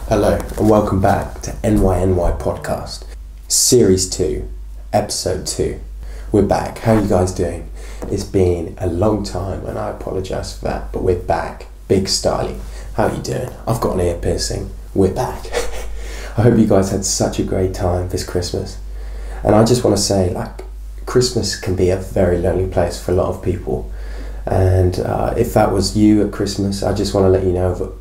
Hello and welcome back to NYNY podcast, series 2, episode 2. We're back. How are you guys doing? It's been a long time and I apologise for that, but we're back. Big styly. How are you doing? I've got an ear piercing. We're back. I hope you guys had such a great time this Christmas. And I just want to say, Christmas can be a very lonely place for a lot of people. And if that was you at Christmas, I just want to let you know that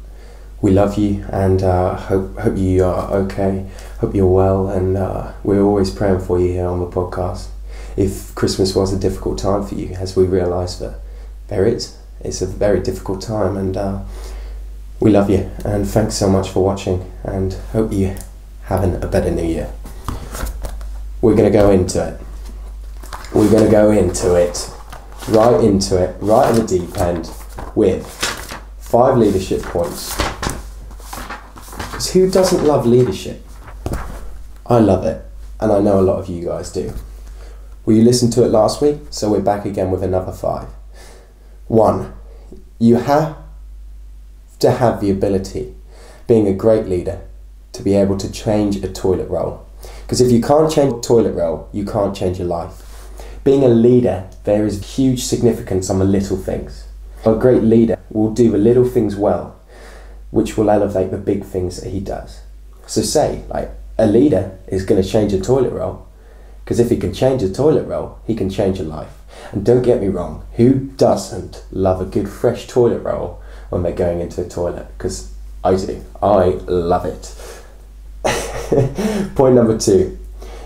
we love you and hope you are okay, hope you're well, and we're always praying for you here on the podcast. If Christmas was a difficult time for you, as we realise that it's a very difficult time, and we love you and thanks so much for watching and hope you're having a better new year. We're going to go into it. We're going to go into it, right in the deep end with 5 leadership points. Who doesn't love leadership? I love it, and I know a lot of you guys do. Well, you listened to it last week, so we're back again with another 5. 1, you have to have the ability, being a great leader, to be able to change a toilet roll. Because if you can't change a toilet roll, you can't change your life. Being a leader, there is huge significance on the little things. A great leader will do the little things well, which will elevate the big things that he does. So say, a leader is going to change a toilet roll, because if he can change a toilet roll, he can change a life. And don't get me wrong, who doesn't love a good fresh toilet roll when they're going into a toilet? Because I do. I love it. Point number 2,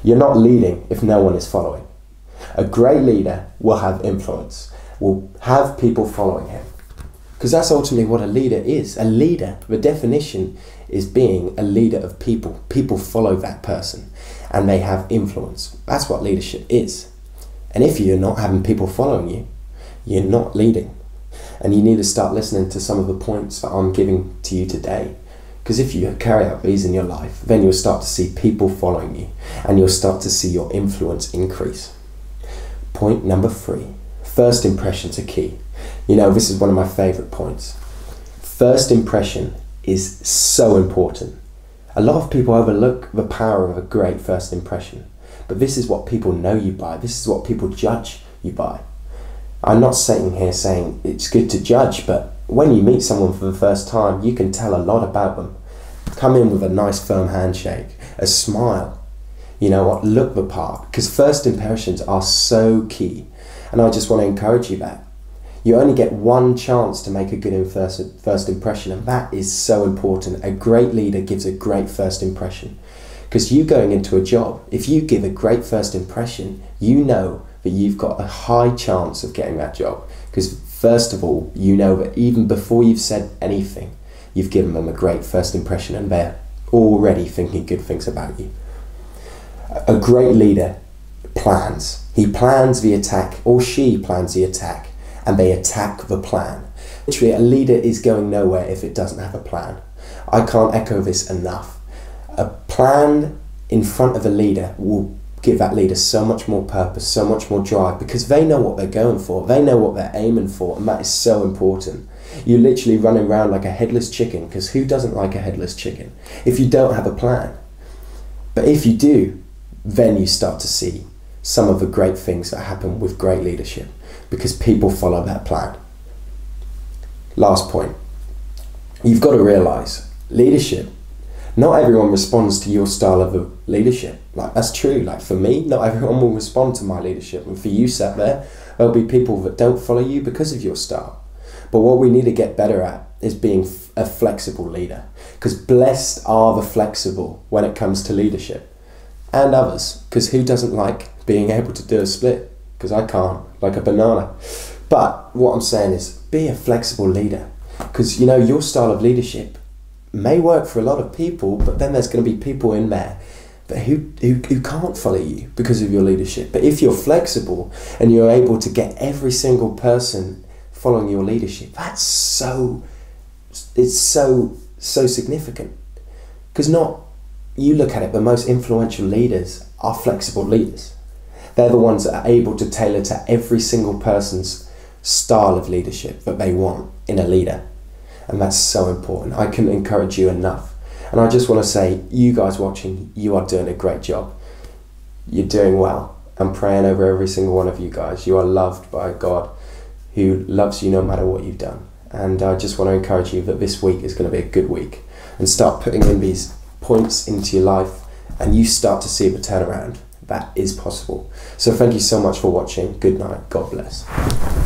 you're not leading if no one is following. A great leader will have influence, will have people following him. Because that's ultimately what a leader is. A leader, the definition is being a leader of people. People follow that person and they have influence. That's what leadership is. And if you're not having people following you, you're not leading. And you need to start listening to some of the points that I'm giving to you today. Because if you carry out these in your life, then you'll start to see people following you and you'll start to see your influence increase. Point number 3, first impressions are key. You know, this is one of my favourite points. First impression is so important. A lot of people overlook the power of a great first impression, but this is what people know you by. This is what people judge you by. I'm not sitting here saying it's good to judge, but when you meet someone for the first time, you can tell a lot about them. Come in with a nice firm handshake, a smile, you know what, look the part, because first impressions are so key. And I just want to encourage you that you only get one chance to make a good first impression, and that is so important. A great leader gives a great first impression. Because you going into a job, if you give a great first impression, you know that you've got a high chance of getting that job. Because first of all, you know that even before you've said anything, you've given them a great first impression and they're already thinking good things about you. A great leader plans. He plans the attack, or she plans the attack, and they attack the plan. Literally, a leader is going nowhere if it doesn't have a plan. I can't echo this enough. A plan in front of a leader will give that leader so much more purpose, so much more drive, because they know what they're going for, they know what they're aiming for, and that is so important. You're literally running around like a headless chicken, because who doesn't like a headless chicken if you don't have a plan? But if you do, then you start to see some of the great things that happen with great leadership, because people follow that plan. Last point, you've got to realise leadership, not everyone responds to your style of leadership. That's true. For me, not everyone will respond to my leadership, and for you sat there'll be people that don't follow you because of your style. But what we need to get better at is being a flexible leader, because blessed are the flexible when it comes to leadership. And others, because who doesn't like being able to do a split? Because I can't, like a banana. But what I'm saying is, be a flexible leader, because your style of leadership may work for a lot of people, but then there's going to be people in there who can't follow you because of your leadership. But if you're flexible and you're able to get every single person following your leadership, it's so significant. Because you look at it, the most influential leaders are flexible leaders. They're the ones that are able to tailor to every single person's style of leadership that they want in a leader. And that's so important. I couldn't encourage you enough. And I just want to say, you guys watching, you are doing a great job. You're doing well. I'm praying over every single one of you guys. You are loved by God who loves you no matter what you've done. And I just want to encourage you that this week is going to be a good week, and start putting in these points into your life, and you start to see the turnaround that is possible. So thank you so much for watching. Good night. God bless.